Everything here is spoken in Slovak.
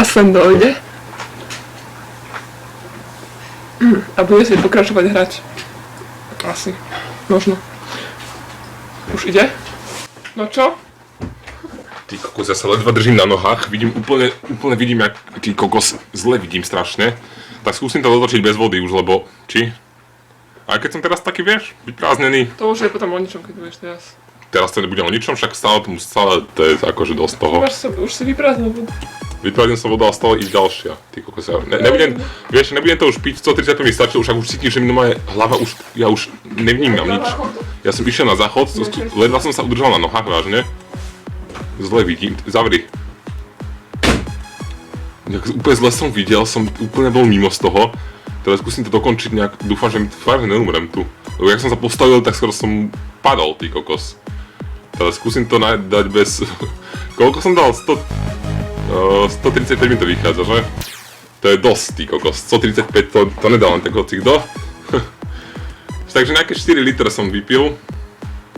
A sem dojde. A bude si pokračovať hrať. Asi. Možno. Už ide? No čo? Ty kokos, ja sa ledva držím na nohách, úplne vidím, jak ty kokos, zle vidím strašne. Tak skúsim to dotočiť bez vody už, lebo, či? A keď som teraz taký, vieš, vyprázdnený. To už je potom o ničom, keď budeš teraz. Teraz to nebude o ničom, však stále to je akože dosť toho. Už si vyprázdnil vodu. Vyprázdnil som vodu a stále i ďalšia, ty kokos. Nebudem to už piť, 135 mi stačilo, však už cítim, že mi moja hlava ja už nevnímam nič. Ja som išiel na záchod, ledva som sa udržal na nohách, vážne. Zle vidím, zavri. Úplne zle som videl, som úplne bol mimo z toho. Teraz skúsim to dokončiť nejak, dúfam, že neumrem tu. Lebo jak som sa postavil, tak skoro som padol, ty kokos. Teraz skúsim to dať bez... Koľko som dal? 135 mi to vychádza, že? To je dosť, ty kokos. 135 to nedá len tak hocikdo. Takže nejaké 4 litre som vypil.